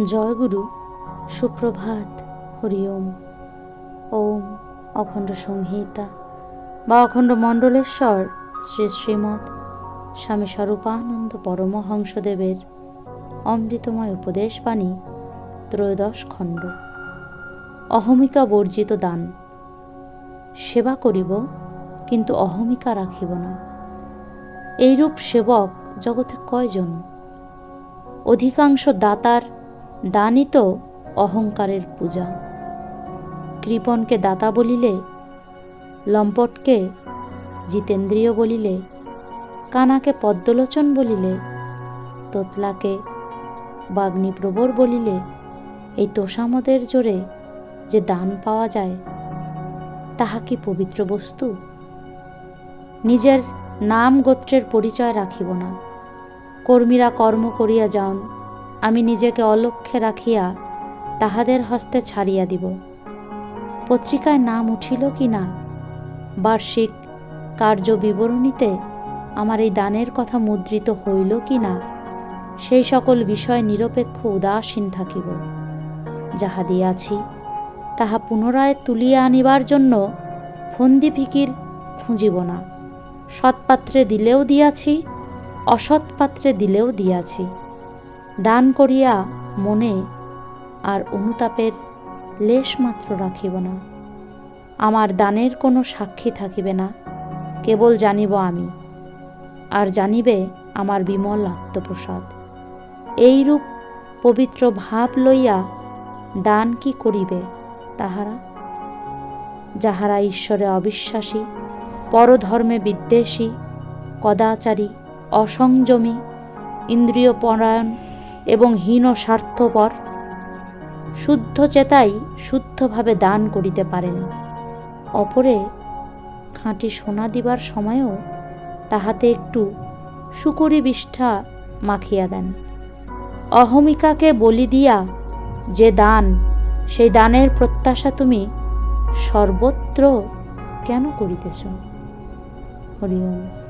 জয়গুরু, সুপ্রভাত, হরি ওম। ওম অখণ্ড সংহিতা বা অখণ্ড মণ্ডলেশ্বর শ্রী শ্রীমৎ স্বামী স্বরূপানন্দ পরমহংসদেবের অমৃতময় উপদেশ বাণী, ত্রয়োদশ খণ্ড। অহমিকা বর্জিত দান। সেবা করিব, কিন্তু অহমিকা রাখিব না। এইরূপ সেবক জগতে কয়জন? অধিকাংশ দাতার দানই তো অহংকারের পূজা। কৃপণকে দাতা বলিলে, লম্পটকে জিতেন্দ্রিয় বলিলে, কানাকে পদ্মলোচন বলিলে, তোতলাকে বাগ্নিপ্রবর বলিলে, এই তোষামদের জোরে যে দান পাওয়া যায়, তাহা কি পবিত্র বস্তু? নিজের নাম গোত্রের পরিচয় রাখিব না। কর্মীরা কর্ম করিয়া যান, আমি নিজেকে অলক্ষ্যে রাখিয়া তাহাদের হস্তে ছাড়িয়া দিব। পত্রিকায় নাম উঠিল কি না, বার্ষিক কার্য বিবরণীতে আমার এই দানের কথা মুদ্রিত হইল কি না, সেই সকল বিষয় নিরপেক্ষ উদাসীন থাকিব। যাহা দিয়াছি তাহা পুনরায় তুলিয়া আনিবার জন্য ফন্দি ফিকির খুঁজিব না। সৎপাত্রে দিলেও দিয়াছি, অসৎ পাত্রে দিলেও দিয়াছি। দান করিয়া মনে আর অনুতাপের লেশমাত্র রাখিব না। আমার দানের কোনো সাক্ষী থাকিবে না, কেবল জানিব আমি, আর জানিবে আমার বিমল আত্মপ্রসাদ। এইরূপ পবিত্র ভাব লইয়া দান কি করিবে তাহারা? যাহারা ঈশ্বরে অবিশ্বাসী, পরধর্মে বিদ্বেষী, কদাচারী, অসংযমী, ইন্দ্রিয়পরায়ণ এবং হীন স্বার্থপর, শুদ্ধ চেতাই শুদ্ধভাবে দান করিতে পারেন। অপরে খাঁটি সোনা দিবার সময়ও তাহাতে একটু শুকুরি বিষ্ঠা মাখিয়া দেন। অহমিকাকে বলি দিয়া যে দান, সেই দানের প্রত্যাশা তুমি সর্বত্র কেন করিতেছ? হরি ওম।